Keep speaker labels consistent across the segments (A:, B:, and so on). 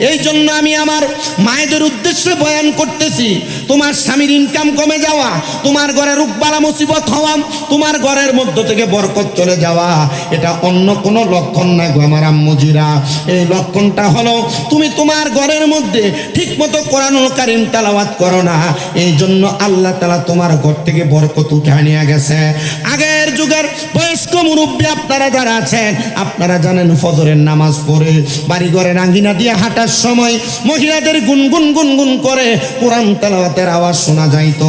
A: এই জন্য আমি আমার মায়েদের উদ্দেশ্যে বয়ান করতেছি, তোমার স্বামীর ইনকাম কমে যাওয়া, তোমার ঘরে রোগবালা মুসিবত হওয়া, তোমার ঘরের মধ্য থেকে বরকত চলে যাওয়া, এটা অন্য কোনো লক্ষণ না গো আমার আম্মুজিরা। এই লক্ষণটা হলো তুমি তোমার ঘরের মধ্যে ঠিক মতো কোরআনুল কারীম তেলাওয়াত করো না, এই জন্য আল্লাহ তাআলা তোমার ঘর থেকে বরকত উঠায় নিয়ে গেছে। আগের যুগের বয়স্ক মুরব্বী আপনারা যারা আছেন, আপনারা জানেন ফজরের নামাজ পড়ে বাড়ি ঘরের আঙ্গিনা দিয়ে হাঁটার সময় মহিলাদের গুনগুন গুনগুন করে কোরআন তেলাওয়াতের আওয়াজ শোনা যাইত।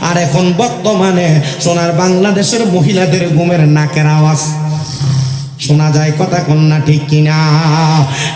A: আর এখন বর্তমানে সোনার বাংলাদেশের মহিলাদের ঘুমের নাকের আওয়াজ শোনা যায়। কথা কন্যা ঠিক কিনা?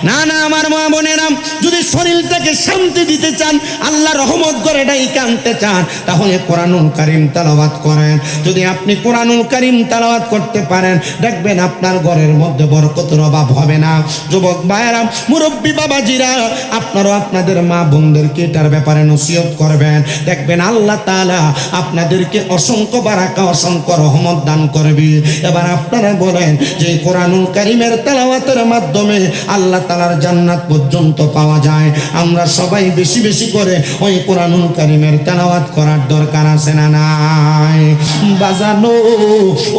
A: না না আমার মা বোনেরা, যদি শরীরটাকে শান্তি দিতে চান, আল্লাহ রহমত করে ডাইকে আনতে চান, তাহলে কোরআনুল কারীম তেলাওয়াত করেন। যদি আপনি কোরআনুল কারীম তেলাওয়াত করতে পারেন, দেখবেন আপনার ঘরের মধ্যে বরকতের অভাব হবে না। যুবক ভাইয়েরা, মুরব্বী বাবাজিরা, আপনারাও আপনাদের মা বোনদেরকে এটার ব্যাপারে নসিহত করবেন। দেখবেন আল্লাহ তাআলা আপনাদেরকে অসংখ্য বারাকা, অসংখ্য রহমত দান করবে। এবার আপনারা বলেন যে কোরআনুল কারীমের তেলাওয়াতের মাধ্যমে আল্লাহ তাআলার জান্নাত পর্যন্ত পাওয়া যায়, আমরা সবাই বেশি বেশি করে ওই কোরআনুল কারীমের তেলাওয়াত করার দরকার আছে না নাই? বাজানো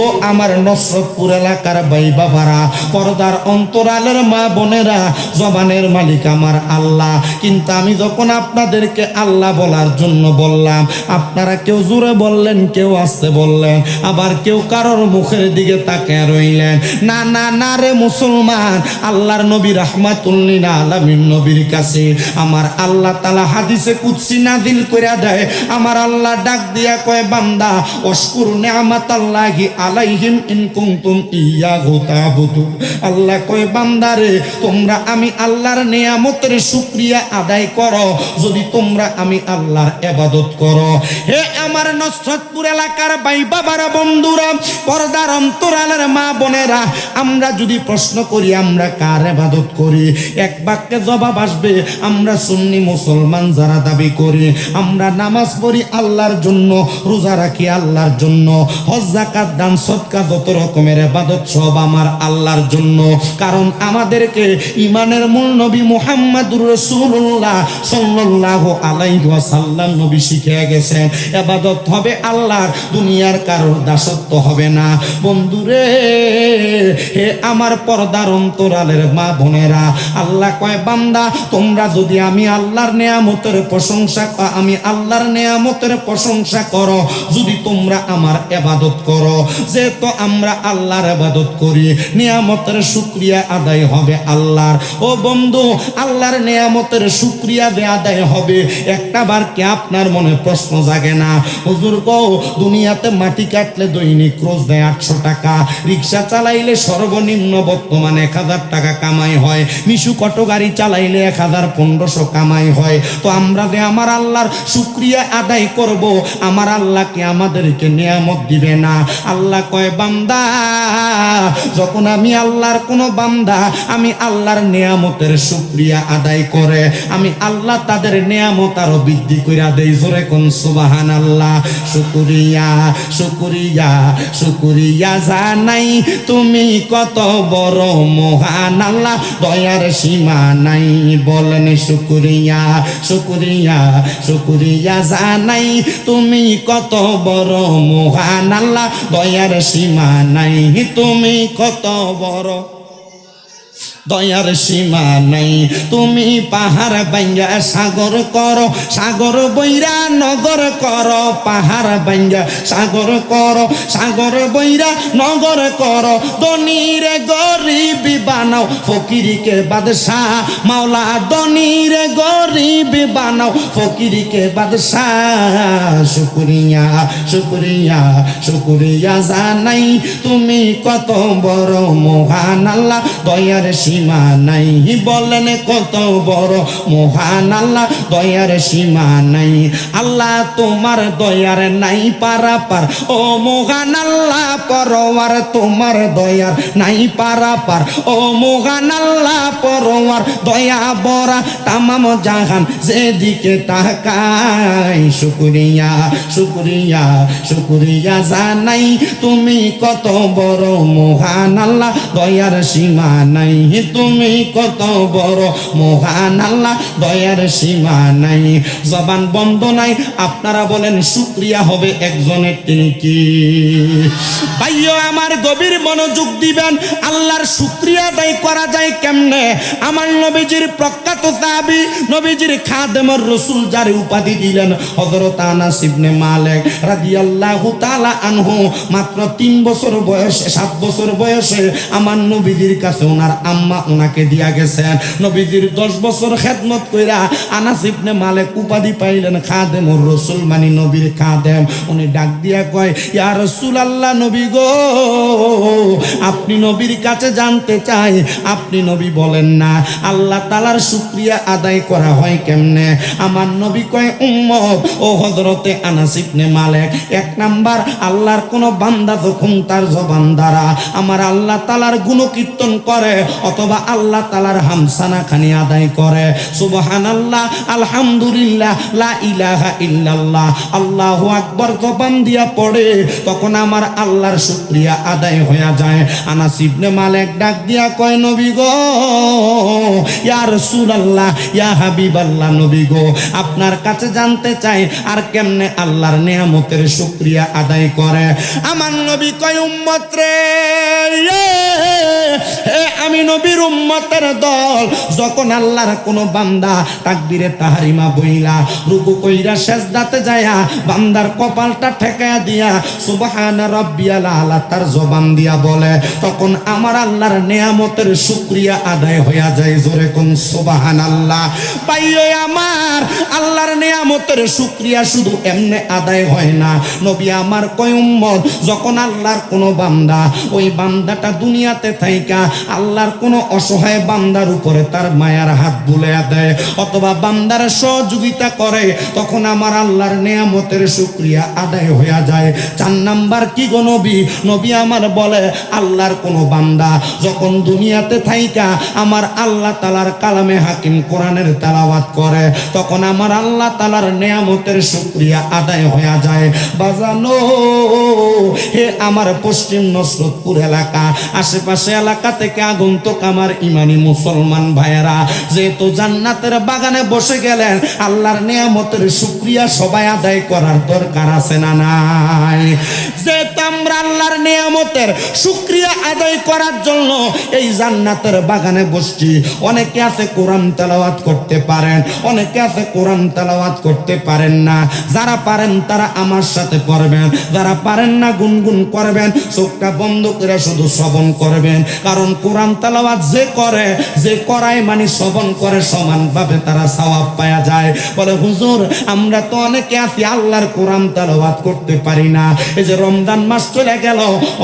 A: ও আমার নসরতপুর এলাকার ভাই বাবারা, পর্দার অন্তরালের মা বোনেরা, জবানের মালিক আমার আল্লাহ। কিন্তু আমি যখন আপনাদেরকে আল্লাহ বলার জন্য বললাম, আপনারা কেউ জোরে বললেন, কেউ আস্তে বললেন, আবার কেউ কারোর মুখের দিকে তাকিয়ে রইলেন। না না না রে মুসলমান, আল্লাহর নবী রাহমাতুল লিল আলামিন নবীর কাছে আমার আল্লাহ তাআলা হাদিসে কুদসি নাযিল কইরা দেয়। আমার আল্লাহ ডাক দিয়া কয়, বান্দা ওয়াশকুর নি'মাতাল্লাহি আলাইহিম ইন কুনতুম ইয়াহু তা'বুদুন। আল্লাহ কয়, বান্দারে তোমরা আমি আল্লাহর নিয়ামতের শুকরিয়া আদায় করো, যদি তোমরা আমি আল্লাহর ইবাদত করো। হে আমার নসরতপুর এলাকার ভাই বাবারা, বন্ধুরা, পর্দার অন্তরালের মা বোনেরা, আমরা যদি প্রশ্ন করি আমরা কার ইবাদত করি, এক বাক্যে জবাব আসবে আমরা সুন্নি মুসলমান যারা দাবি করি। আমরা নামাজ পড়ি আল্লাহর জন্য, রোজা রাখি আল্লাহর জন্য, হজ যাকাত দান সদকা যত রকমের ইবাদত সব আমার আল্লাহর জন্য। কারণ আমাদেরকে ইমানের মূল নবী মুহাম্মদুর রাসূলুল্লাহ সাল্লাল্লাহু আলাইহি ওয়াসাল্লাম নবী শিখিয়ে গেছেন, ইবাদত হবে আল্লাহর, দুনিয়ার কারোর দাসত্ব হবে না। বন্ধুরে, হে আমার পর্দার অন্তরালের মা বোনেরা, আল্লাহ কয়, বান্দা তোমরা যদি আমি আল্লাহর নিয়ামতের প্রশংসা, আমি আল্লাহর নিয়ামতের প্রশংসা করো, যদি তোমরা আমার ইবাদত করো, যেহেতু আমরা আল্লাহর ইবাদত করি, নিয়ামতের শুকরিয়া আদায় হবে আল্লাহর। ও বন্ধু, আল্লাহর নিয়ামতের শুকরিয়া যে আদায় হবে, একটা বার কি আপনার মনে প্রশ্ন জাগে না, হুজুর গো দুনিয়াতে মাটি কাটলে দৈনিক রোজ দেয় 800 টাকা, রিক্সা চালাইলে সর্বনিম্ন বর্তমানে 1000 টাকা কামাই হয়, মিশু কটো গাড়ি চালাইলে 1000-1500 কামাই হয়, তো আমরা যে আমার আল্লাহর শুকরিয়া আদায় করব, আমার আল্লাহ কি আমাদেরকে নিয়ামত দিবে না? আল্লাহ কয়, বান্দা যখন আমি আল্লাহর কোন বান্দা আমি আল্লাহর নিয়ামতের শুকরিয়া আদায় করে, আমি আল্লাহ তাদের নিয়ামত আরো বৃদ্ধি কইরা দেই। জোরে কোন সুবহানাল্লাহ। শুকরিয়া শুকরিয়া শুকরিয়া জানাই, তুমি কত বড় মহান আল্লাহ, দয়ার সীমা নাই। বলেন শুকরিয়া শুকরিয়া শুকরিয়া জানাই, তুমি কত বড় মহান আল্লাহ, দয়ার সীমা নাই। তুমি কত বড়, দয়ার সীমা নাই। তুমি পাহাড় ভাঙ্গা সাগর করো, সাগর বইরা নগর করো, পাহাড় ভাঙ্গা সাগর করো, সাগর বইরা নগর করো, ধনীরে গরিব বানাও, ফকিরকে বাদশাহ মাওলা, ধনীরে গরিব বানাও, ফকিরকে বাদশাহ। শুকরিয়া শুকরিয়া শুকরিয়া জানাই, তুমি কত বড় মহান আল্লাহ, দয়ার সীমা নাই। বলেন কত বড় মহান আল্লাহ, দয়ার সীমা নাই। আল্লাহ তোমার দয়ার নাই পারাপার, ও মহান আল্লাহ পরওয়ার, তোমার দয়ার নাই পারাপার, ও মহান আল্লাহ পরওয়ার, দয়া বরা তামাম জাহান যেদিকে তাকাই শুকরিয়া শুকরিয়া শুকরিয়া জানাই তুমি কত বড় মহান আল্লাহ দয়ার সীমা নাই তুমি কত বড় মহান আল্লাহ দয়ার সীমা নাই জবান বন্ধ নাই আপনারা বলেন শুকরিয়া হবে একজনের তিনি কি ভাইও আমার গভীর মনোযোগ দিবেন আল্লাহর শুকরিয়া আদায় করা যায় কেমনে আমার নবীজির প্রখ্যাত সাহাবী নবীজির খাদেমর রাসূল যার উপাধি দিলেন হযরত আনাস ইবনে মালিক রাদিয়াল্লাহু তাআলা আনহু মাত্র 3 বছর বয়সে 7 বছর বয়সে আমার নবীজির কাছে ওনার আম্মা ওনাকে দিয়া গেছেন নবীজির 10 বছর খেদমত কইরা আনাস ইবনে মালিক উপাধি পাইলেন খাদেমর রাসূল মানে নবীর খাদেম উনি ডাক দিয়া কয় ইয়া রাসূলুল্লাহ নবী গো আপনি নবীর কাছে জানতে চাই আপনি নবী বলেন না আল্লাহ তাআলার শুকরিয়া আদায় করা হয় কেমনে আমার নবী কয় উম্মত ও হযরতে আনাস ইবনে মালিক এক নাম্বার আল্লাহর কোন বান্দা যখন তার জবান দ্বারা আমার আল্লাহ তাআলার গুণকীর্তন করে অথবা আল্লাহ তাআলার হামসানা খানি আদায় করে সুবহানাল্লাহ আলহামদুলিল্লাহ লা ইলাহা ইল্লাল্লাহ আল্লাহু আকবার জবান দিয়া পড়ে তখন আমার আল্লাহর শুকরিয়া আদায় হয়ে যায় আনাস ইবনে মালিক ডাক দিয়া কয় নবী গো ইয়া রাসূলুল্লাহ ইয়া হাবিবাল্লাহ নবী গো আপনার কাছে জানতে চাই আর কেমনে আল্লাহর নিয়ামতের শুকরিয়া আদায় করে আমার নবী কয় উম্মত রে আমি নবীর উম্মতের দল যখন আল্লাহর কোন বান্দা তাকবীরে তাহরিমা বইলা রুকু কইরা সিজদাতে যায়া বান্দার কপালটা ঠেকায়া দিয়া সুবহান রাব্বিয়াল আলা তার জবান দিয়া বলে তখন আমার আল্লাহর নিয়ামতের শুকরিয়া আদায় হইয়া যায় জোরে কোন সুবহানাল্লাহ পাইও আমার আল্লাহর নিয়ামতের শুকরিয়া শুধু এমনে আদায় হয় না নবী আমার কয় উম্মত যখন আল্লাহর কোন বান্দা ওই বান্দাটা দুনিয়াতে থাইকা আল্লাহর কোন অসহায় বান্দার উপরে তার মায়ার হাত বুলাইয়া দেয় অথবা বান্দার সহযোগিতা করে তখন আমার আল্লাহর নিয়ামতের শুকরিয়া আদায় হইয়া যায় 4 নাম্বার কি গো নবী নবী আমার বলে আল্লাহর কোন বান্দা যখন দুনিয়াতে থাইকা আমার আল্লাহ তাআলার কালামে হাকিম কোরআনের তেলাওয়াত করে তখন আমার আল্লাহ তাআলার নিয়ামতের শুকরিয়া আদায় হইয়া যায় বাজানো হে আমার পশ্চিম নসরতপুর এলাকা আশেপাশে এলাকা থেকে আগন্তুক আমার ইমানি মুসলমান ভাইয়েরা যেহেতু জান্নাতের বাগানে বসে গেলেন আল্লাহর নিয়ামতের শুকরিয়া সবাই আদায় করার দরকার আছে না নাই যেহেতু আমরা আল্লাহর নিয়ামতের শুকরিয়া আদায় করার জন্য এই জান্নাতের বাগানে বসছি অনেকে আছে কোরআন তেলাওয়াত করতে পারেন অনেকে আছে কোরআন তেলাওয়াত করতে পারেন না যারা পারেন তারা আমার সাথে পড়বেন যারা পারেন না গুনগুন করবেন চোখটা বন্ধ করে শুধু শ্রবণ করবেন কারণ কোরআন তেলাওয়াত যে করায় মানে শ্রবণ করে সমানভাবে তারা সওয়াব পাওয়া যায় বলে হুজুর আমরা তো অনেকে আছি আল্লাহর কোরআন তেলাওয়াত করতে পারি না এই যে রমজান মাস চলে গেল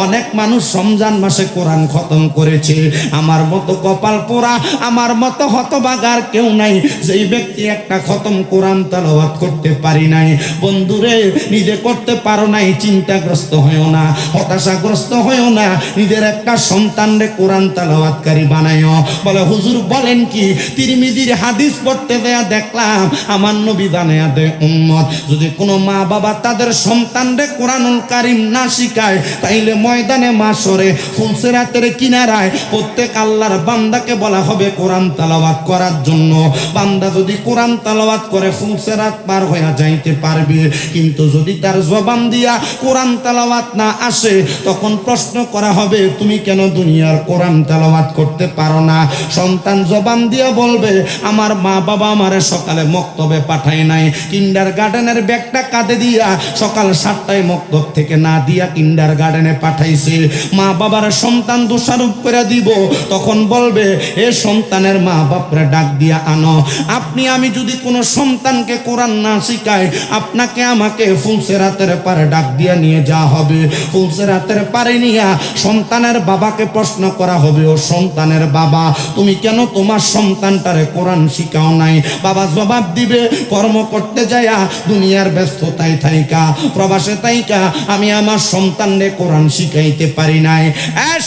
A: অনেক মানুষ রমজান মাসে কোরআন খতম করেছে আমার মতো কপাল পোড়া আমার মতো হতভাগার কেউ নাই যেই ব্যক্তি একটা খতম কোরআন তেলাওয়াত করতে পারি নাই বন্ধুরে নিজে করতে পারো নাই চিন্তাগ্রস্ত হইও না হতাশাগ্রস্ত হইও না নিজের একটা সন্তানরে কোরআন তেলাওয়াতকারী বানাইও বলে হুজুর বলেন কি তিরমিজির হাদিস পড়তে দেয়া দেখলাম আমার নবী জানায়া দেয় উম্মত যদি কোনো মা বাবা তাদের সন্তানরে কোরআনুল কারীম না শিখায় তাইলে ময়দানে মাশরে ফুলসিরাতের কিনারায় প্রত্যেক আল্লাহর বান্দাকে বলা হবে কোরআন তেলাওয়াত করার জন্য বান্দা যদি কোরআন তেলাওয়াত করে ফুলসিরাত পার হয়ে যাইতে পারবে কিন্তু যদি তার জবান দিয়া কোরআন তেলাওয়াত না আসে তখন প্রশ্ন করা হবে তুমি কেন দুনিয়ার কোরআন তেলাওয়াত করতে পারো না সন্তান জবান দিয়া বলবে আমার মা বাবা আমারে সকালে মক্তবে পাঠায় নাই কিন্ডারগার্টেনের ব্যাগটা কাঁধে দিয়া সকাল 7টায় মক্তব থেকে না দিয়া কিন্ডারগার্টেনে পাঠাইছে মা বাবার সন্তান দোষারোপ করে দিব তখন বলবে এ সন্তানের মা বাপরে ডাক দিয়া আনো আপনি আমি যদি কোনো সন্তানকে কোরআন না শিখাই আপনাকে আমাকে ফুলসিরাতের পারে ডাক দিয়া নিয়ে যাওয়া হবে ফুলসিরাতের পারে নিয়ে সন্তানের বাবাকে প্রশ্ন করা হবে ও সন্তানের বাবা তুমি কেন তোমার সন্তানটারে কোরআন শিখাও নাই বাবা জবাব দিবে কর্ম করতে যায়া দুনিয়ার ব্যস্ততায় থাইকা প্রবাসে থাইকা আমি আমার সন্তানরে কোরআন শিখাইতে পারি নাই।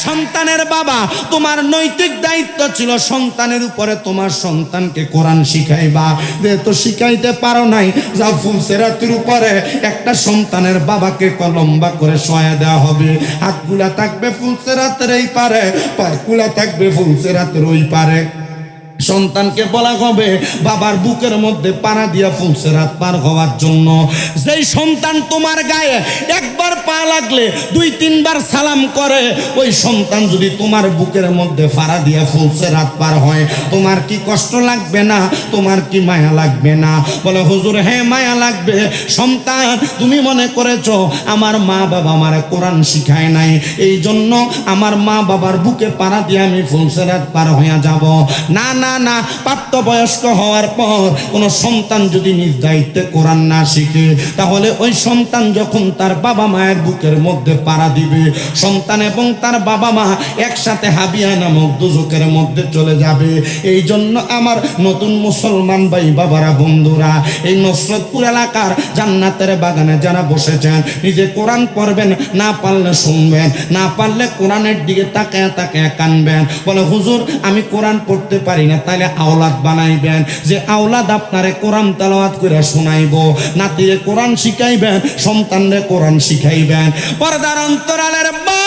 A: সন্তানের বাবা, তোমার নৈতিক দায়িত্ব ছিল সন্তানের উপরে তোমার সন্তানকে কোরআন শিখাইবা। যেহেতু শিখাইতে পারো নাই, যা ফুলসেরাতের উপরে একটা সন্তানের বাবাকে লম্বা করে শোয়া দেওয়া হবে। হাতগুলা থাকবে ফুলসেরাতের এই পারে, পাগুলা থাকবে ফুলসেরাতের ওই পারে। সন্তানকে বলা হবে বাবার বুকের মধ্যে পাড়া দিয়া ফুলসেরাত পার হওয়ার জন্য। যেই সন্তান তোমার গায়ে একবার পা লাগলে 2-3 বার সালাম করে, ওই সন্তান যদি তোমার বুকের মধ্যে পাড়া দিয়া ফুলসেরাত পার হয়, তোমার কি কষ্ট লাগবে না? তোমার কি মায়া লাগবে না? বলে হুজুর হ্যাঁ মায়া লাগবে। সন্তান, তুমি মনে করেছো আমার মা বাবা আমার কোরআন শিখায় নাই, এই জন্য আমার মা বাবার বুকে পাড়া দিয়ে আমি ফুলসেরাত পার হইয়া যাব? না না না, প্রাপ্তবয়স্ক হওয়ার পর কোনো সন্তান যদি নিজ দায়িত্বে কোরআন না শিখে, তাহলে ওই সন্তান যখন তার বাবা মায়ের বুকের মধ্যে পাড়া দিবে, সন্তান এবং তার বাবা মা একসাথে হাবিয়া নামক দুজকের মধ্যে চলে যাবে। এই জন্য আমার নতুন মুসলমান ভাই বাবারা, বন্ধুরা, এই নসরতপুর এলাকার জান্নাতের বাগানে যারা বসেছেন, নিজে কোরআন পড়বেন, না পারলে শুনবেন, না পারলে কোরআনের দিকে তাকায় তাকায় কানবেন। বলে হুজুর আমি কোরআন পড়তে পারি না, তাহলে আওলাদ বানাইবেন, যে আওলাদ আপনারে কোরআন তেলাওয়াত করে শোনাইব, নাতিরে কোরআন শিখাইবেন, সন্তানরে কোরআন শিখাইবেন। পর্দার অন্তরালের মা,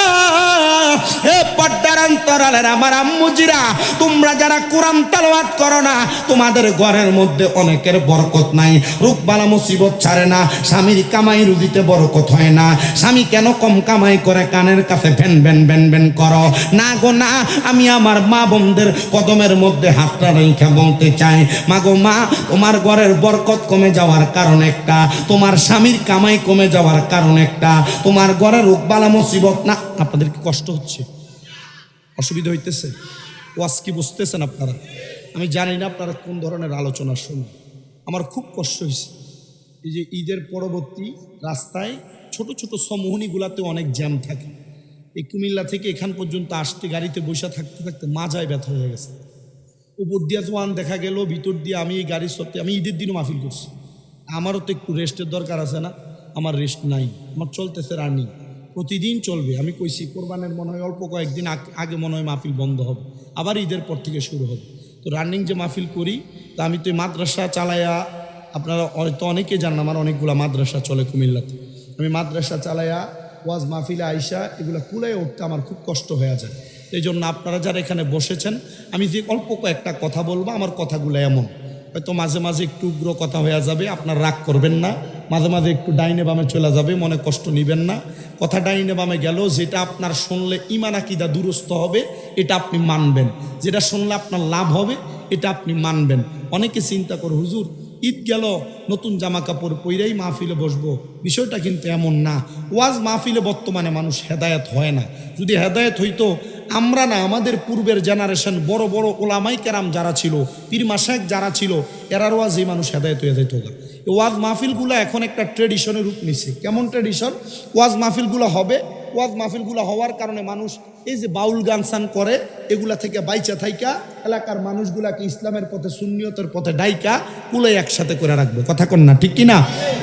A: হে পর্দার অন্তরালের আমার আম্মুজিরা, তোমরা যারা কোরআন তেলাওয়াত করো না, তোমাদের ঘরের মধ্যে অনেকের বরকত নাই, রোগবালা মুসিবত ছাড়ে না, স্বামীর কামাই রুজিতে বরকত হয় না। স্বামী কেন কম কামাই করে কানের কাছে ভ্যান ভ্যান ভ্যান ভ্যান করো না গো না। আমি আমার মা বোনদের কদমের মধ্যে হাতটা রেখে বলতে চাই, মা গো মা, তোমার ঘরের বরকত কমে যাওয়ার কারণ একটা, তোমার স্বামীর কামাই কমে যাওয়ার কারণ একটা, তোমার ঘরের রোগবালা মুসিবত না। আপনাদের কি কষ্ট হচ্ছে? অসুবিধা হইতেছে? ওয়াজ কি বুঝতেছেন আপনারা? আমি জানি না আপনারা কোন ধরনের আলোচনা শুনুন। আমার খুব কষ্ট হয়েছে। এই যে ঈদের পরবর্তী রাস্তায় ছোট ছোট সমোহনীগুলাতে অনেক জ্যাম থাকে। এই কুমিল্লা থেকে এখান পর্যন্ত আসতে গাড়িতে বসে থাকতে থাকতে মাজায় ব্যথা হয়ে গেছে। উপর দিয়ে জোয়ান দেখা গেল, ভিতর দিয়ে আমি এই গাড়ি সত্যি, আমি ঈদের দিনও মাহফিল করছি। আমারও তো একটু রেস্টের দরকার আছে না? আমার রেস্ট নাই, আমার চলতেছে রানিং, প্রতিদিন চলবে। আমি কইছি কোরবানের মনে হয় অল্প কয়েকদিন আগে মনে হয় মাহফিল বন্ধ হবে, আবার ঈদের পর থেকে শুরু হবে। তো রানিং যে মাহফিল করি, তা আমি তো মাদ্রাসা চালাইয়া, আপনারা তো অনেকে জানেন আমার অনেকগুলো মাদ্রাসা চলে কুমিল্লাতে। আমি মাদ্রাসা চালাইয়া ওয়াজ মাহফিলে আইসা এগুলো কুলায় উঠতে আমার খুব কষ্ট হয়ে যায়। এই জন্য আপনারা যারা এখানে বসেছেন, আমি যে অল্প কয়েকটা কথা বলবো, আমার কথাগুলো এমন হয়তো মাঝে মাঝে একটু উগ্র কথা হয়ে যাবে, আপনার রাগ করবেন না। মাঝে মাঝে একটু ডাইনে বামে চলে যাবে, মনে কষ্ট নেবেন না। কথা ডাইনে বামে গেল, যেটা আপনার শুনলে ইমান আকিদা দুরুস্ত হবে এটা আপনি মানবেন, যেটা শুনলে আপনার লাভ হবে এটা আপনি মানবেন। অনেকে চিন্তা করে হুজুর ঈদ গেল, নতুন জামা কাপড় পইরাই মাহফিলে বসবো, বিষয়টা কিন্তু এমন না। ওয়াজ মাহফিলে বর্তমানে মানুষ হেদায়েত হয় না। যদি হেদায়েত হইতো, আমরা না, আমাদের পূর্বের জেনারেশন বড় বড় ওলামাই কেরাম যারা ছিল, পীর মাশায়েখ যারা ছিল, এরার ওয়াজে মানুষ হেদায়েত হয়ে যেত। ওয়াজ মাহফিলগুলো এখন একটা ট্রেডিশনের রূপ নিছে। কেমন ট্রেডিশন? ওয়াজ মাহফিলগুলো হবে, ওয়াজ মাহফিলগুলো হওয়ার কারণে মানুষ এই যে বাউল গান সান করে, এগুলা থেকে বাইচা থাইকা এলাকার মানুষগুলাকে ইসলামের পথে, সুন্নিয়তের পথে ডাইকা কুলে একসাথে করে রাখবে। কথা কন না, ঠিক কিনা?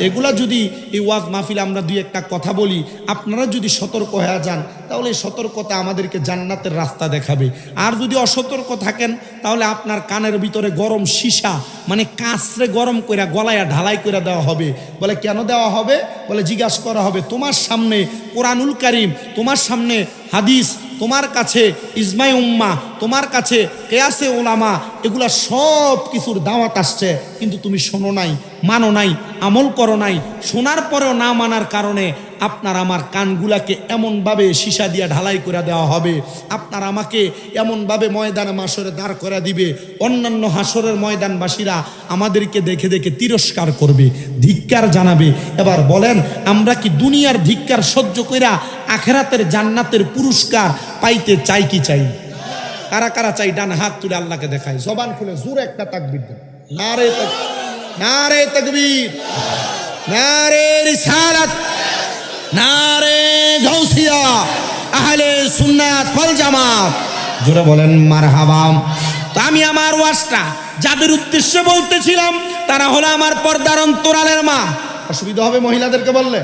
A: এগুলা যদি এই ওয়াজ মাহফিলে আমরা দুই একটা কথা বলি, আপনারা যদি সতর্ক হয়ে যান, তাহলে এই সতর্কতা আমাদেরকে জান্নাতের রাস্তা দেখাবে। আর যদি অসতর্ক থাকেন, তাহলে আপনার কানের ভিতরে গরম সীসা, মানে কাঁচরে গরম করে গলায় ঢালাই করে দেওয়া হবে। বলে কেন দেওয়া হবে? বলে জিজ্ঞাসা করা হবে, তোমার সামনে কোরআনুল কারীম, তোমার সামনে হাদিস, তোমার কাছে ইজমাই উম্মা, তোমার কাছে কিয়াসে উলামা, এগুলা সব কিছুর দাওয়াত আসছে, কিন্তু তুমি শোনো নাই, মানো নাই, আমল করো নাই। শোনার পরেও না মানার কারণে আপনার আমার কানগুলাকে এমনভাবে সীসা দিয়ে ঢালাই করে দেওয়া হবে, আপনার আমাকে এমনভাবে ময়দানে মাসরে দাঁড় করে দিবে, অন্যান্য হাসরের ময়দানবাসীরা আমাদেরকে দেখে দেখে তিরস্কার করবে, ধিক্কার জানাবে। এবার বলেন, আমরা কি দুনিয়ার ধিক্কার সহ্য কইরা আখেরাতের জান্নাতের পুরস্কার পাইতে চাই কি চাই? কারা কারা চাই? ডান হাত তুলে আল্লাহকে দেখায়, জবান খুলে জোরে একটা তাকবীর দেন। নারে তাকবীর, নারে তাকবীর, নারে রিসালাত, নারে গাউসিয়া, আহলে সুন্নাত ওয়াল জামাত। জোরে বলেন মারহাবা। তো আমি আমার ওয়াজটা যাদের উদ্দেশ্যে বলতেছিলাম, তারা হলো আমার পর্দার অন্তরালের মা। অসুবিধা হবে মহিলাদেরকে বললে?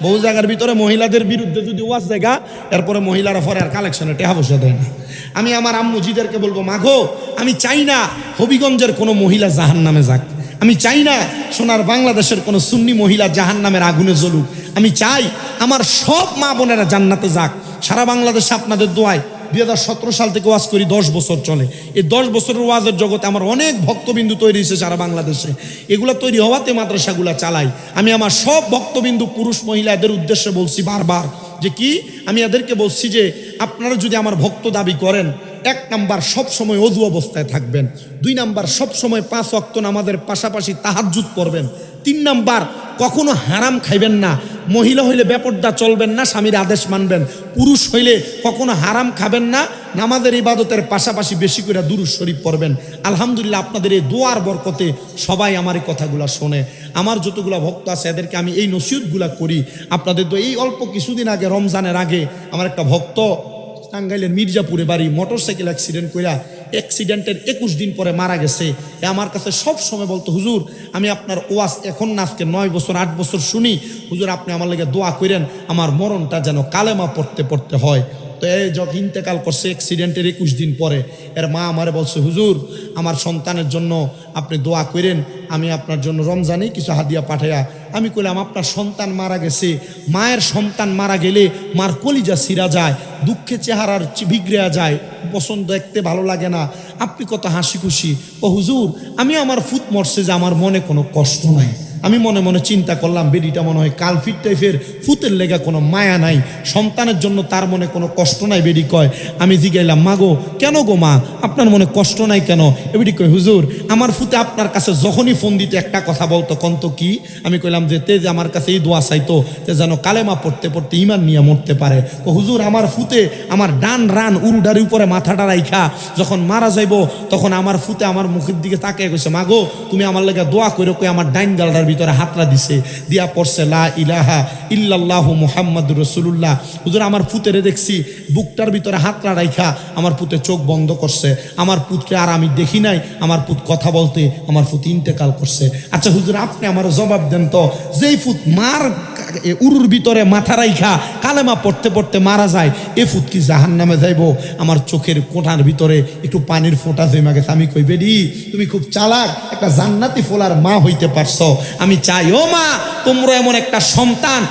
A: বহু জায়গার ভিতরে মহিলাদের বিরুদ্ধে যদি ওয়াজ জায়গা, এরপরে মহিলারা পরে আর কালেকশনে টাকা পয়সা দেয় না। আমি আমার আম্মুজিদেরকে বলবো, মাগো আমি চাই না হবিগঞ্জের কোনো মহিলা জাহান্নামে যাক, আমি চাই না সোনার বাংলাদেশের কোনো সুন্নি মহিলা জাহান্নামের আগুনে জ্বলুক, আমি চাই আমার সব মা বোনেরা জান্নাতে যাক। সারা বাংলাদেশে আপনাদের দোয়ায় 2017 সাল থেকে ওয়াজ করি, 10 বছর চলে। এই 10 বছরের ওয়াজের জগতে আমার অনেক ভক্তবিন্দু তৈরি হয়েছে সারা বাংলাদেশে। এগুলো তৈরি হওয়াতে মাদ্রাসাগুলো চালাই। আমি আমার সব ভক্তবিন্দু পুরুষ মহিলা এদের উদ্দেশ্যে বলছি বারবার যে কি, আমি এদেরকে বলছি যে আপনারা যদি আমার ভক্ত দাবি করেন, 1 নাম্বার সব সময় ওযু অবস্থায় থাকবেন, 2 নাম্বার সব সময় 5 ওয়াক্ত নামাজের পাশাপাশি তাহাজ্জুদ পড়বেন, 3 নাম্বার কখনো হারাম খাইবেন না, মহিলা হইলে বেপরদা চলবেন না, স্বামীর আদেশ মানবেন, পুরুষ হইলে কখনো হারাম খাবেন না, নামাজের ইবাদতের পাশাপাশি বেশি করে দুরূদ শরীফ পড়বেন। আলহামদুলিল্লাহ আপনাদের এই দোয়ার বরকতে সবাই আমার এই কথাগুলো শোনে। আমার যতগুলো ভক্ত আছে এদেরকে আমি এই নসিহতগুলো করি। আপনাদের তো এই অল্প কিছুদিন আগে, রমজানের আগে, আমার একটা ভক্ত টাঙ্গাইলের মির্জাপুরে বাড়ি, মোটরসাইকেল অ্যাক্সিডেন্ট কইরা অ্যাক্সিডেন্টের 21 দিন পরে মারা গেছে। আমার কাছে সব সময় বলতো, হুজুর আমি আপনার ওয়াজ এখন না আজকে 9 বছর 8 বছর শুনি, হুজুর আপনি আমার লাগে দোয়া করেন আমার মরণটা যেন কালেমা পড়তে পড়তে হয়। তো এই যখন ইন্তেকাল করছে অ্যাক্সিডেন্টের 21 দিন পরে, এর মা আমারে বলছে, হুজুর আমার সন্তানের জন্য আপনি দোয়া করেন, আমি আপনার জন্য রমজানে কিছু হাদিয়া পাঠাইয়া। আমি কইলাম আপনার সন্তান মারা গেছে, মায়ের সন্তান মারা গেলে মার কলিজা ছিঁড়া যায়, দুঃখে চেহারার বিগড়ে যায়, পছন্দ দেখতে ভালো লাগে না, আপনি কত হাসি খুশি। ও হুজুর আমি আমার ফুত মরছে যে আমার মনে কোনো কষ্ট নাই। আমি মনে মনে চিন্তা করলাম, বেডিটা মনে হয় কালফিট টাইপের, ফুতের লেগা কোনো মায়া নাই, সন্তানের জন্য তার মনে কোনো কষ্ট নাই। বেডি কয়, আমি জিগাইলাম মা গো কেন গো মা আপনার মনে কষ্ট নাই কেন? বেডি কয়, হুজুর আমার ফুতে আপনার কাছে যখনই ফোন দিতে একটা কথা বলতো, কন্ত কি? আমি কইলাম যে তে যে আমার কাছে এই দোয়া চাইতো যে যেন কালেমা পড়তে পড়তে ইমান নিয়ে মরতে পারে। তো হুজুর আমার ফুতে আমার ডান রান উরুডার উপরে মাথাটা রাইখা যখন মারা যাইব, তখন আমার ফুতে আমার মুখের দিকে তাকিয়ে কইছে, মা গো তুমি আমার লেগে দোয়া করে, কই আমার ডাইন গালটার ভিতরে হাতরা দিছে, দিয়া পড়ছে লা ইলাহা ইল্লাল্লাহু মুহাম্মাদুর রাসূলুল্লাহ। হুজুর আমার পুতেরে দেখছি বুকটার ভিতরে হাতরা রাইখা আমার পুতে চোখ বন্ধ করছে, আমার পুতকে আর আমি দেখি নাই, আমার পুত কথা বলতে আমার পুত ইন্তেকাল করছে। আচ্ছা হুজুর আপনি আমার জবাব দেন তো, যেই পুত মার উরুর ভিতরে মাথা রাইখা কালেমা পড়তে পড়তে মারা যায়, এ ফুত কি জাহান্নামে যাইব? আমার চোখের কোঠার ভিতরে একটু পানির ফোঁটা জমা গেছে। আমি কই, বেডি তুমি খুব চালাক, একটা জান্নাতি ফোলার মা হইতে পারছো। আমি চাই ও মা তোমরা এমন একটা সন্তান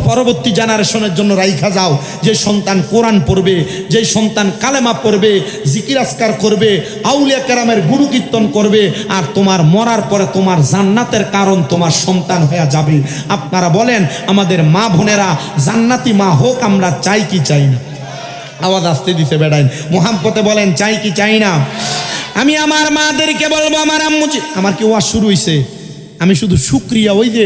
A: পরবর্তী জেনারেশনের জন্য রাইখা যাও, যে সন্তান কোরআন পড়বে, যে সন্তান কালেমা পড়বে, জিকির আজকার করবে, আউলিয়া কেরামের গুরু কীর্তন করবে, আর তোমার মরার পরে তোমার জান্নাতের কারণ তোমার সন্তান হয়ে যাবে। আপনারা বলেন আমাদের মা বোনেরা জান্নাতি মা হোক, আমরা চাই কি চাই না? আওয়াজ আসতে দিছে বেড়াইন, মোহাম্মতে বলেন চাই কি চাই না? আমি আমার মাদেরকে বলবো, আমার আম্মু, আমার কি ওয়াজ শুরু হইছে, আমি শুধু শুকরিয়া, ওই যে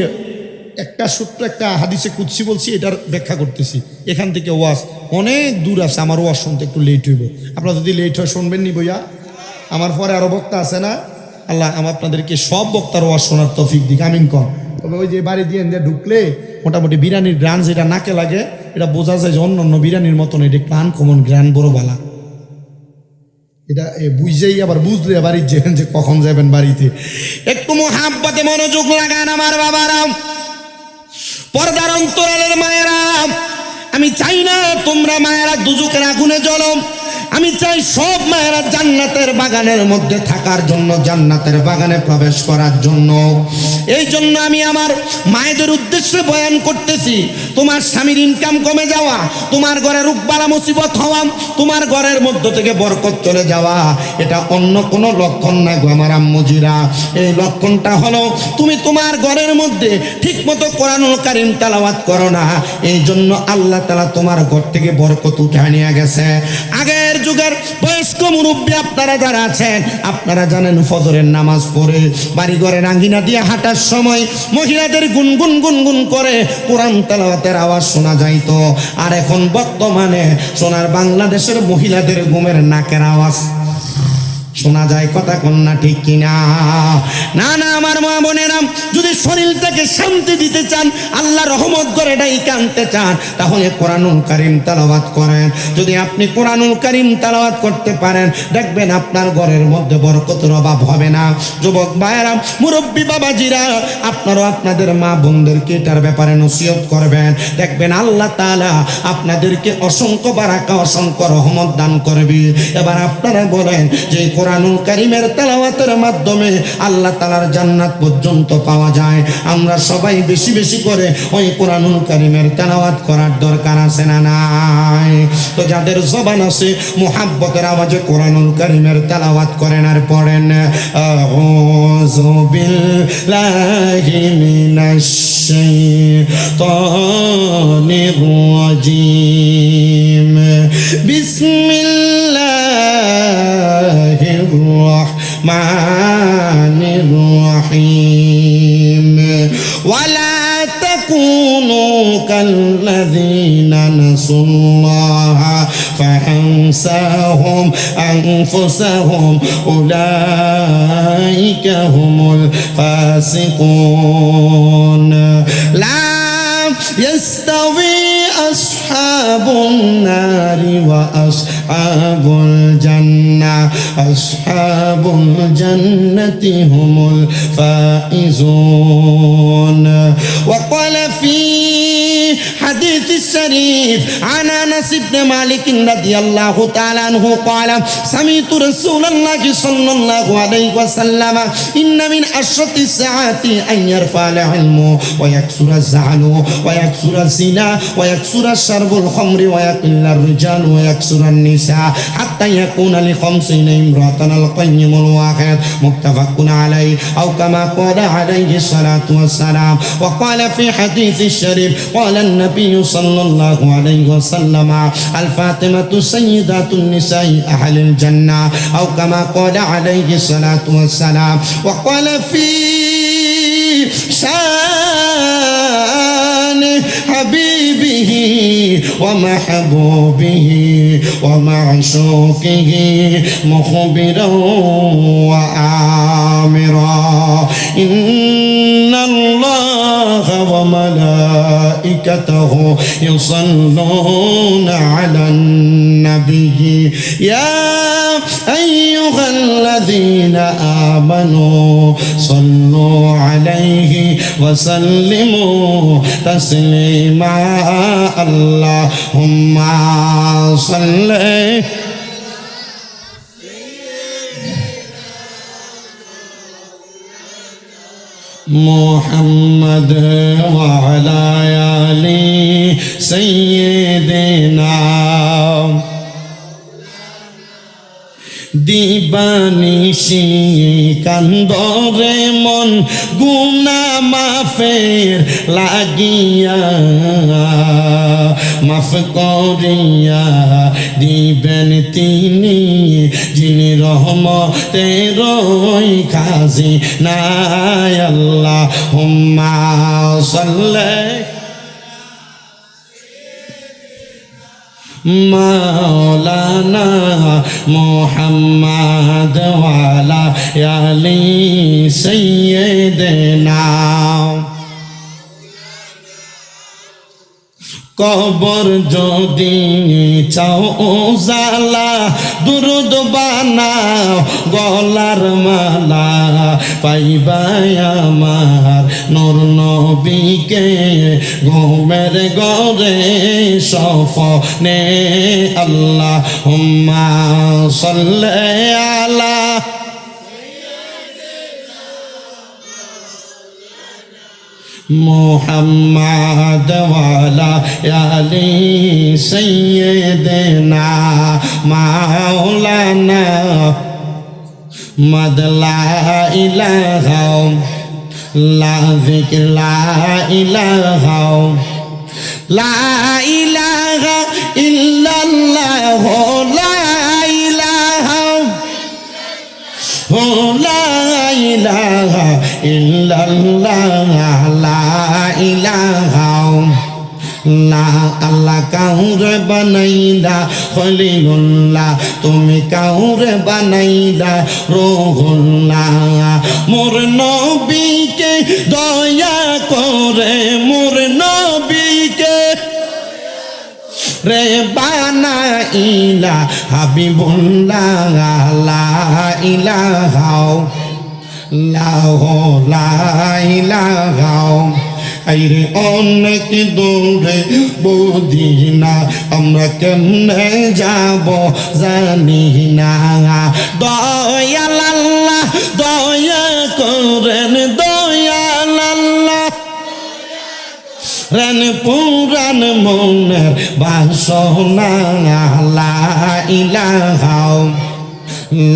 A: একটা ছোট্ট একটা হাদিসে কুদসি বলছি, এটার ব্যাখ্যা করতেছি। এখান থেকে ওয়াজ অনেক দূর আছে, আমার ওয়াজ শুনতে একটু লেট হইব। আপনারা যদি লেট হয় শুনবেন নি বইয়া, আমার পরে আরো বক্তা আছে না, আল্লাহ আমার আপনাদেরকে সব বক্তার ওয়াজ শোনার তৌফিক দিক, আমিন কম। তবে ওই যে বাড়ি দিয়ে ঢুকলে মোটামুটি বিরিয়ানির গ্রান যেটা নাকে লাগে, এটা বোঝা যায় যে অন্য অন্য বিরিয়ানির মতন এটা একটু আনকমন গ্রান, বড় বালা। এটা বুঝেই আবার বুঝলে বাড়ি যেন যে কখন যাবেন বাড়িতে। একটু মুহাব্বতে মনোযোগ লাগান আমার বাবারা, পর্দার অন্তরালের মায়েরা। আমি চাই না তোমরা মায়েরা দুজকের আগুনে জ্বলো, আমি চাই সব মায়েরা জান্নাতের বাগানের মধ্যে থাকার জন্য, জান্নাতের বাগানে প্রবেশ করার জন্য। এই জন্য আমি আমার মায়েদের উদ্দেশ্যে বয়ান করতেছি। তোমার স্বামীর ইনকাম কমে যাওয়া, তোমার ঘরে রোগবালা মুসিবত হওয়া, তোমার ঘরের মধ্য থেকে বরকত চলে যাওয়া, এটা অন্য কোনো লক্ষণ না গো আমার আম্মুজিরা। এই লক্ষণটা হলো তুমি তোমার ঘরের মধ্যে ঠিকমতো কোরআনুল কারীম তেলাওয়াত করো না, এই জন্য আল্লাহ তাআলা তোমার ঘর থেকে বরকত উঠায় নিয়ে গেছে। আগের যুগের বয়স্ক মুরব্বী আপনারা যারা আছেন, আপনারা জানেন ফজরের নামাজ পড়ে বাড়ি ঘরের আঙ্গিনা দিয়ে হাঁটার সময় মহিলাদের গুনগুন গুনগুন করে কোরআন তেলাওয়াতের আওয়াজ শোনা যাইতো। আর এখন বর্তমানে সোনার বাংলাদেশের মহিলাদের ঘুমের নাকের আওয়াজ শোনা যায় কথা কন্যা ঠিক কিনা? না না আমার মা বোনেরা, যদি শরীরটাকে শান্তি দিতে চান, আল্লাহ রহমত করে ডাইকা আনতে চান, তাহলে কোরআনুল কারীম তেলাওয়াত করেন। যদি আপনি কোরআনুল কারীম তেলাওয়াত করতে পারেন, দেখবেন আপনার ঘরের মধ্যে বরকতের অভাব হবে না। যুবক ভাইয়েরা, মুরব্বী বাবাজিরা, আপনারাও আপনাদের মা বোনদেরকে এটার ব্যাপারে নসিহত করবেন। দেখবেন আল্লাহ তাআলা আপনাদেরকে অসংখ্য বারাকা, অসংখ্য রহমত দান করবে। এবার আপনারা বলেন যে কোরআনুল কারীমের তেলাওয়াতের মাধ্যমে আল্লাহ তাআলার জান্নাত পর্যন্ত পাওয়া যায়। আমরা সবাই বেশি বেশি করে ওই কোরআনুল কারীমের তেলাওয়াত করার দরকার আছে না নাই? তো যাদের জবান আছে, মুহাব্বতের আওয়াজে কোরআনুল কারীমের তেলাওয়াত করেন আর পড়েন আউযু বিল্লাহি মিনাশ শাইতানির রাজীম বিসমিল্লাহির রাহমানির রাহিম ওয়ালা তাকুনু কাল্লাযীনা নাসুল্লাহা ফাআনসাহুম আনফুসাহুম উলাইকা হুমুল ফাসিকুন লা ইয়াস্তাওয়ি আসহাবুন নারি ওয়া আসহাবুল জান্নাহ আসহাবুল জান্নাতি হুমুল ফাইজুন ওয়া ক্বালা ফি حديث الشريف عن أنس بن مالك رضي الله تعالى عنه قال سمعت رسول الله صلى الله عليه وسلم إن من أشرط الساعات أن يرفع العلم ويكثر الزعل ويكثر الزنا ويكثر شرب الخمر ويقل الرجال ويكثر النساء حتى يكون لخمسين امرأة القيم الواحد متفق عليه أو كما قال عليه الصلاة والسلام. وقال في حديث الشريف قال النبي صلى الله عليه وسلم الفاطمة سيدات النساء أهل الجنة أو كما قال عليه الصلاة والسلام. وقال في شان حبيبه ومحبوبه ومعشوقه مخبرا وآمرا إن الله وملائكته يصلون على النبي يا أيها الذين آمنوا صلوا عليه وسلموا تسليما اللهم صل محمد وعلى آل سيدنا দিবানিশি কান্দরে মন গুনা মাফের লাগিয়া মাফ করিয়া দিবেন তিনি যিনি রহমতের খাজি নাই আল্লাহুম্মা সাল্লি মাওলানা মুহাম্মদ ওয়ালা আলি সাইয়্যিদিনা কবর যদি চাও জালা দুরুদ বানাও গলার মালা পাইবাই আমার নূর নবীকে ঘুমের ঘরে স্বপ্নে আল্লাহুম্মা সাল্লি আলা মুহাম্মদ ওয়ালা আলি সাইয়্যিদিনা মাওলানা মাদ লা ইলাহা লা যিকর লা ইলাহা লা ইলাহা ইল্লাল্লাহ লা ইলাহা লা ইলাহা ইল্লাল্লাহ লা ইলাহা লা আল্লাহ কাউরে বানাইলা খলিলুল্লাহ, তুমি কাউরে বানাইলা রুহুল্লাহ। মোর নবীকে দয়া করে, মোর নবীকে রে বানাইলা হাবিবুল্লাহ। লা ইলাহা লা ইলাহা আইরে অনেক দূরে বুঝিনা, আমরা কেমনে যাব জানি না। দয়াল আল্লাহ দয়া করেন, দয়াল আল্লাহ রান পুরান মনের বাসনা। লা ইলাহা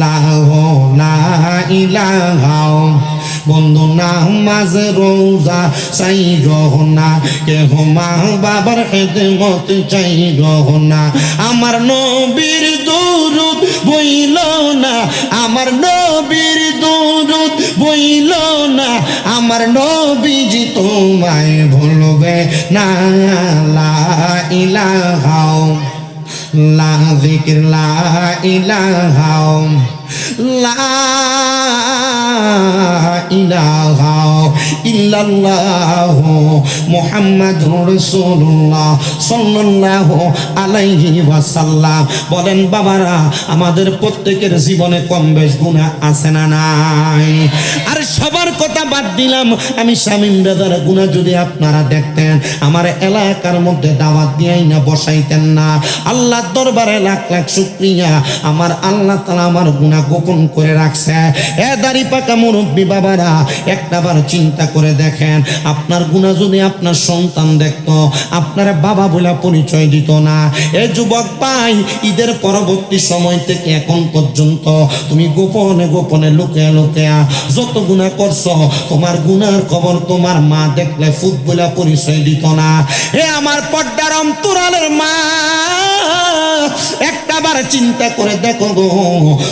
A: লা ইলাহা বন্ধু নামাজ রোজা চাই না, কেহ মা বাবার খেদমত চাই না। আমার নবীর দুরূদ বইল না, আমার নবীর দুরূদ বইল না, আমার নবীজি তোমায় ভুলবে না। লা ইলাহা লা যিকর লা ইলাহা লা ইলাহা ইল্লাল্লাহু মুহাম্মাদুর রাসূলুল্লাহ সাল্লাল্লাহু আলাইহি ওয়াসাল্লাম। বলেন বাবারা, আমাদের প্রত্যেকের জীবনে কম বেশ গুনাহ আছে না নাই? আর সবার কথা বাদ দিলাম, আমি শামীম রাজার গুনাহ যদি আপনারা দেখতেন, আমার এলাকার মধ্যে দাওয়াত দিয়েই না বসাইতেন না। আল্লাহর দরবারে লাখ লাখ শুকরিয়া, আমার আল্লাহ তাআলা আমার গুনাহ গোপন করে রাখছে। এ দাড়ি পাকা মুরব্বী বাবারা, একটাবার চিন্তা করে দেখেন, আপনার গুনাহ যদি আপনার সন্তান দেখতো, আপনার বাবা বলে পরিচয় দিত না। এ যুবক ভাই, ঈদের পরবর্তী সময় থেকে এখন পর্যন্ত তুমি গোপনে গোপনে লুকিয়ে লুকিয়ে যত গুনাহ করছো, তোমার গুনার খবর তোমার মা দেখলে ফুট বলে পরিচয় দিত না। হে আমার পর্দার অন্তরালের মা, একটাবার চিন্তা করে দেখো গো,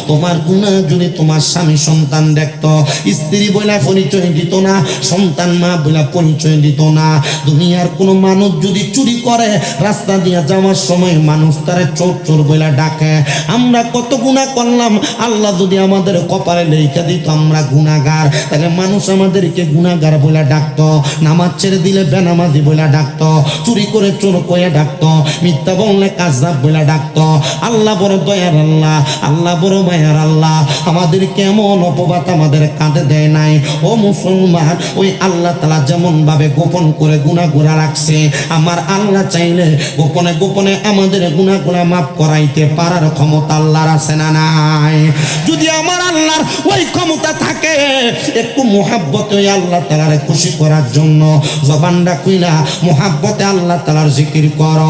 A: তোমার গুনাহ যদি তোমার স্বামী সন্তান দেখতো, স্ত্রী বলে পরিচয় দিত না, সন্তান মা বলে পরিচয় দিত না। দুনিয়ার কোনো মানুষ যদি চুরি করে, রাস্তা দিয়ে যাওয়ার সময় মানুষ তারে চোর চোর বলে ডাকে। আমরা কত গুনাহ করলাম, আল্লাহ যদি আমাদের কপালে লেখা দিত আমরা গুনাহগার, তাহলে মানুষ আমাদেরকে গুনাহগার বলে ডাকতো। নামাজ ছেড়ে দিলে বেনামাজি বলে ডাকতো, চুরি করে চোর কয়ে ডাকতো, মিথ্যা বললে কাযযাব বলে ডাকতো। আল্লাহ বড় দয়ার আল্লাহ, আল্লাহ বড় মায়ার আল্লাহ, আমাদের কেমন অপবাদ আমাদের কাঁধে দেয় নাই। ও মুসলমান, ওই আল্লাহ তাআলা যেমন ভাবে গোপন করে গুনাহগুলা রাখছে, আমার আল্লাহ চাইলে গোপনে গোপনে আমাদের গুনাহগুলা মাফ করাইতে পারার ক্ষমতা আল্লাহর আছে না নাই? যদি আমার আল্লাহর ওই ক্ষমতা থাকে, একটু মুহাব্বতে ওই আল্লাহ তাআলারে খুশি করার জন্য জবানটা খুইলা মুহাব্বতে আল্লাহ তাআলার জিকির করো।